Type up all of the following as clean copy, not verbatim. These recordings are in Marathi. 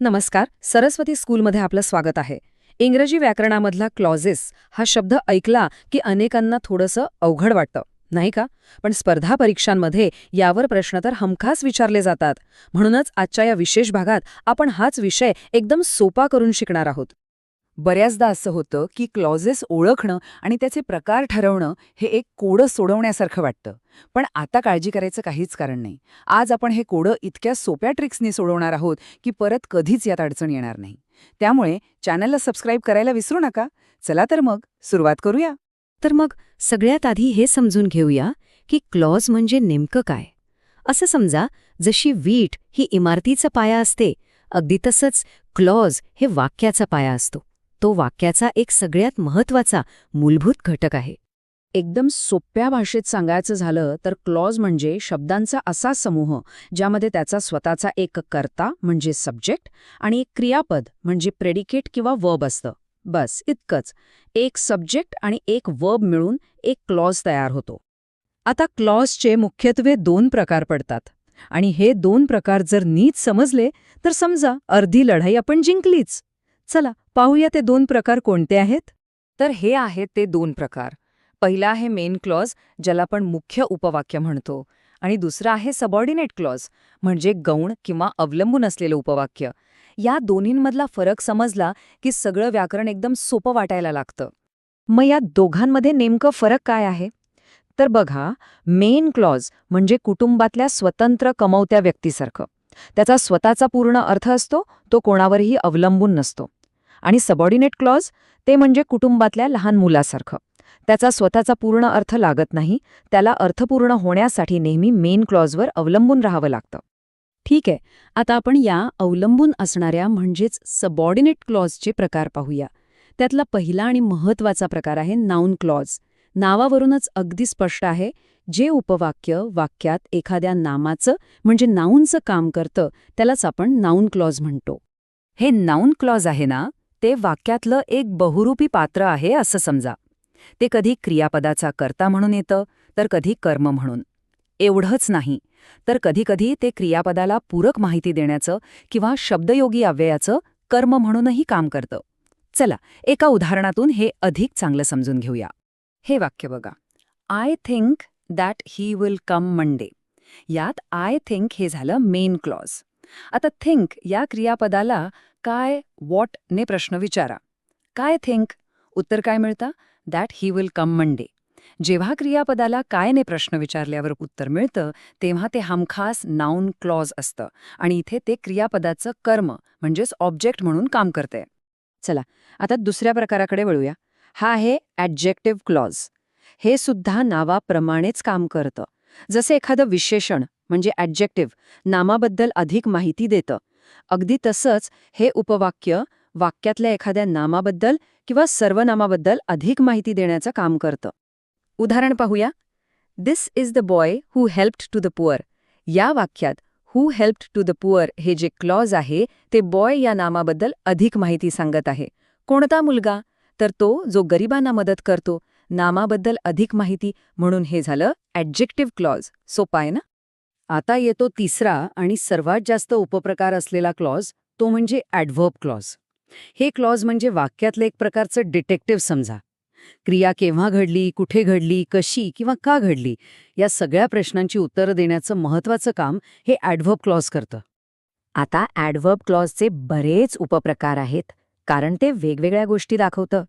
नमस्कार. सरस्वती स्कूलमध्ये आपलं स्वागत आहे. इंग्रजी व्याकरणामधला क्लॉजेस हा शब्द ऐकला की अनेकांना थोडंसं अवघड वाटतं, नाही का? पण स्पर्धा परीक्षांमध्ये यावर प्रश्न तर हमखास विचारले जातात. म्हणूनच आजच्या या विशेष भागात आपण हाच विषय एकदम सोपा करून शिकणार आहोत. बऱ्याचदा असं होतं की क्लॉजेस ओळखणं आणि त्याचे प्रकार ठरवणं हे एक कोडं सोडवण्यासारखं वाटतं. पण आता काळजी करायचं काहीच कारण नाही. आज आपण हे कोडं इतक्या सोप्या ट्रिक्सनी सोडवणार आहोत की परत कधीच यात अडचण येणार नाही. त्यामुळे चॅनलला सबस्क्राईब करायला विसरू नका. चला तर मग सुरुवात करूया. तर मग सगळ्यात आधी हे समजून घेऊया की क्लॉज म्हणजे नेमकं काय. असं समजा, जशी वीट ही इमारतीचा पाया असते, अगदी तसंच क्लॉज हे वाक्याचा पाया असतो. तो वाक्याचा एक सगळ्यात महत्त्वाचा मूलभूत घटक आहे. एकदम सोप्या भाषेत सांगायचं झालं तर क्लॉज म्हणजे शब्दांचा असा समूह ज्यामध्ये त्याचा स्वतःचा एक कर्ता म्हणजे सब्जेक्ट आणि एक क्रियापद म्हणजे प्रेडिकेट किंवा वर्ब असतं. बस इतकंच. एक सब्जेक्ट आणि एक वर्ब मिळून एक क्लॉज तयार होतो. आता क्लॉजचे मुख्यत्वे 2 प्रकार पडतात आणि हे 2 प्रकार जर नीट समजले तर समजा अर्धी लढाई आपण जिंकलीच. चला पाहूया ते 2 प्रकार कोणते आहेत. तर हे आहेत ते 2 प्रकार. पहिला आहे मेन क्लॉज, ज्याला आपण मुख्य उपवाक्य म्हणतो, आणि दुसरा आहे सबऑर्डिनेट क्लॉज, म्हणजे गौण किंवा अवलंबून असलेलं उपवाक्य. या दोन्हींमधला फरक समजला की सगळं व्याकरण एकदम सोपं वाटायला लागतं. मग या दोघांमध्ये नेमकं फरक काय आहे? तर बघा, मेन क्लॉज म्हणजे कुटुंबातल्या स्वतंत्र कमवत्या व्यक्तीसारखं. त्याचा स्वतःचा पूर्ण अर्थ असतो, तो कोणावरही अवलंबून नसतो. आणि सबऑर्डिनेट क्लॉज ते म्हणजे कुटुंबातल्या लहान मुलासारखं. त्याचा स्वतःचा पूर्ण अर्थ लागत नाही, त्याला अर्थपूर्ण होण्यासाठी नेहमी मेन क्लॉजवर अवलंबून राहावं लागतं. ठीक आहे, आता आपण या अवलंबून असणाऱ्या म्हणजेच सबऑर्डिनेट क्लॉजचे प्रकार पाहूया. त्यातला पहिला आणि महत्त्वाचा प्रकार आहे नाऊन क्लॉज. नावावरूनच अगदी स्पष्ट आहे, जे उपवाक्य वाक्यात एखाद्या नामाचं म्हणजे नाऊनचं काम करतं त्यालाच आपण नाऊन क्लॉज म्हणतो. हे नाऊन क्लॉज आहे ना, ते वाक्यातलं एक बहुरूपी पात्र आहे असं समजा. ते कधी क्रियापदाचा कर्ता म्हणून येतं, तर कधी कर्म म्हणून. एवढंच नाही, तर कधीकधी ते क्रियापदाला पूरक माहिती देण्याचं किंवा शब्दयोगी अव्ययाचं कर्म म्हणूनही काम करतं. चला एका उदाहरणातून हे अधिक चांगलं समजून घेऊया. हे वाक्य बघा. I think that he will come Monday. यात आय थिंक हे झालं मेन क्लॉज. आता थिंक या क्रियापदाला काय, व्हॉट ने प्रश्न विचारा. काय थिंक? उत्तर काय मिळतं? That he will come Monday. जेव्हा क्रियापदाला काय ने प्रश्न विचारल्यावर उत्तर मिळतं, तेव्हा ते हमखास नाऊन क्लॉज असतं आणि इथे ते क्रियापदाचं कर्म म्हणजेच ऑब्जेक्ट म्हणून काम करते. चला आता दुसऱ्या प्रकाराकडे वळूया. हा आहे ॲडजेक्टिव्ह क्लॉज. हे सुद्धा नावाप्रमाणेच काम करतं. जसे एखादं विशेषण म्हणजे ॲडजेक्टिव्ह नामाबद्दल अधिक माहिती देतं, अगदी तसंच हे उपवाक्य वाक्यातल्या एखाद्या नामाबद्दल किंवा सर्वनामाबद्दल अधिक माहिती देण्याचं काम करतं. उदाहरण पाहूया. This is the boy who helped to the poor. या वाक्यात who helped to the poor हे जे क्लॉज आहे ते बॉय या नामाबद्दल अधिक माहिती सांगत आहे. कोणता मुलगा? तर तो जो गरिबांना मदत करतो. नामाबद्दल अधिक माहिती, म्हणून हे झालं ॲडजेक्टिव्ह क्लॉज. सोपा आहे ना? आता येतो तिसरा आणि सर्वात जास्त उपप्रकार असलेला क्लॉज, तो म्हणजे ॲडव्हर्ब क्लॉज. हे क्लॉज म्हणजे वाक्यातलं एक प्रकारचं डिटेक्टिव्ह समजा. क्रिया केव्हा घडली, कुठे घडली, कशी किंवा का घडली, या सगळ्या प्रश्नांची उत्तरं देण्याचं महत्त्वाचं काम हे ॲडव्हर्ब क्लॉज करतं. आता ॲडव्हर्ब क्लॉजचे बरेच उपप्रकार आहेत, कारण ते वेगवेगळ्या गोष्टी दाखवतं.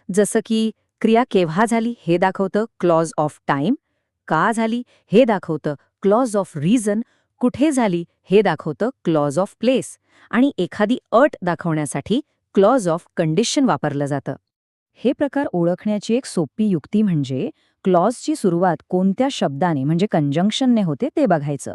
जसं की क्रिया केव्हा झाली हे दाखवतं क्लॉज ऑफ टाईम, का झाली हे दाखवतं क्लॉज ऑफ रिझन, कुठे झाली हे दाखवतं क्लॉज ऑफ प्लेस, आणि एखादी अट दाखवण्यासाठी क्लॉज ऑफ कंडिशन वापरलं जातं. हे प्रकार ओळखण्याची एक सोपी युक्ती म्हणजे क्लॉजची सुरुवात कोणत्या शब्दाने म्हणजे कंजंक्शनने होते ते बघायचं.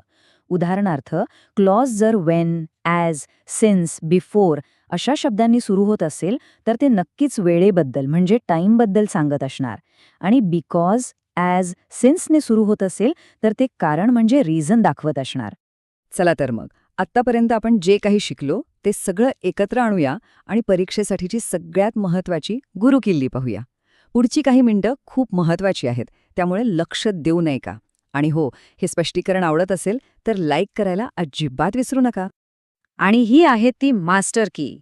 उदाहरणार्थ, क्लॉज जर वेन, ॲज, सिन्स, बिफोर अशा शब्दांनी सुरू होत असेल तर ते नक्कीच वेळेबद्दल म्हणजे टाईमबद्दल सांगत असणार, आणि बिकॉज, ॲज, सिन्सने सुरू होत असेल तर ते कारण म्हणजे रिझन दाखवत असणार. चला तर मग आत्तापर्यंत आपण जे काही शिकलो ते सगळं एकत्र आणूया आणि परीक्षेसाठीची सगळ्यात महत्त्वाची गुरुकिल्ली पाहूया. पुढची काही मिनिटं खूप महत्त्वाची आहेत, त्यामुळे लक्ष देऊ नये का. आणि हो, हे स्पष्टीकरण आवडत असेल तर लाईक करायला अजिबात विसरू नका. आणि ही आहे ती मास्टर की.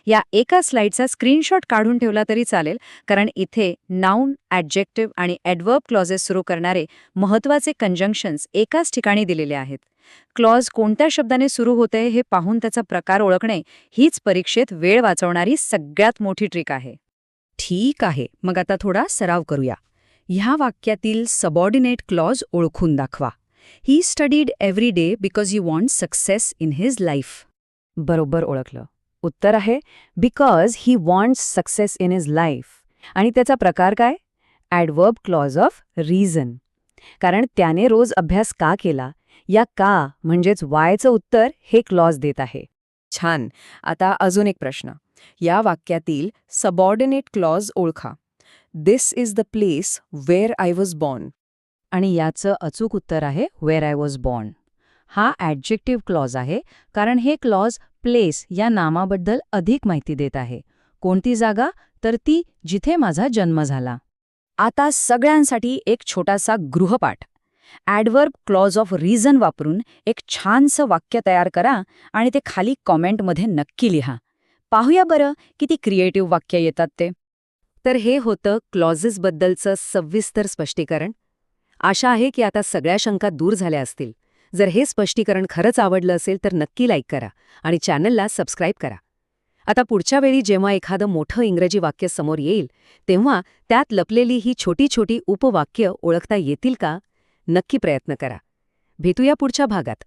या एका स्लाइडचा स्क्रीनशॉट काढून ठेवला तरी चालेल, कारण इथे नाऊन, ॲडजेक्टिव्ह आणि ॲडव्हर्ब क्लॉजेस सुरू करणारे महत्त्वाचे कंजंक्शन्स एकाच ठिकाणी दिलेले आहेत. क्लॉज कोणत्या शब्दाने सुरू होतंय हे पाहून त्याचा प्रकार ओळखणे हीच परीक्षेत वेळ वाचवणारी सगळ्यात मोठी ट्रिक आहे. ठीक आहे, मग आता थोडा सराव करूया. ह्या वाक्यातील सबऑर्डिनेट क्लॉज ओळखून दाखवा. He studied every day because he want success in his life. बरोबर ओळखलं. उत्तर आहे because he wants success in his life. आणि त्याचा प्रकार काय? Adverb clause of reason. कारण त्याने रोज अभ्यास का केला, या का म्हणजेच वायचं उत्तर हे क्लॉज देत आहे. छान. आता अजून एक प्रश्न. या वाक्यातील सबऑर्डिनेट क्लॉज ओळखा. This is the place where I was born. आणि याचं अचूक उत्तर आहे वेअर आय वॉज बॉर्न. हा ॲडजेक्टिव्ह क्लॉज आहे, कारण हे क्लॉज प्लेस या नामाबद्दल अधिक माहिती देत आहे. कोणती जागा? तर ती जिथे माझा जन्म झाला. आता सगळ्यांसाठी एक छोटासा गृहपाठ. ॲडवर्ब क्लॉज ऑफ रिझन वापरून एक छानसं वाक्य तयार करा आणि ते खाली कॉमेंटमध्ये नक्की लिहा. पाहूया बरं किती क्रिएटिव्ह वाक्य येतात ते. तर हे होतं क्लॉजेसबद्दलचं सविस्तर स्पष्टीकरण. आशा आहे की आता सगळ्या शंका दूर झाल्या असतील. जर हे स्पष्टीकरण खरंच आवडलं असेल तर नक्की लाईक करा आणि चॅनलला सबस्क्राईब करा. आता पुढच्या वेळी जेव्हा एखादं मोठं इंग्रजी वाक्य समोर येईल तेव्हा त्यात लपलेली ही छोटी छोटी उपवाक्य ओळखता येतील का? नक्की प्रयत्न करा. भेटूया पुढच्या भागात.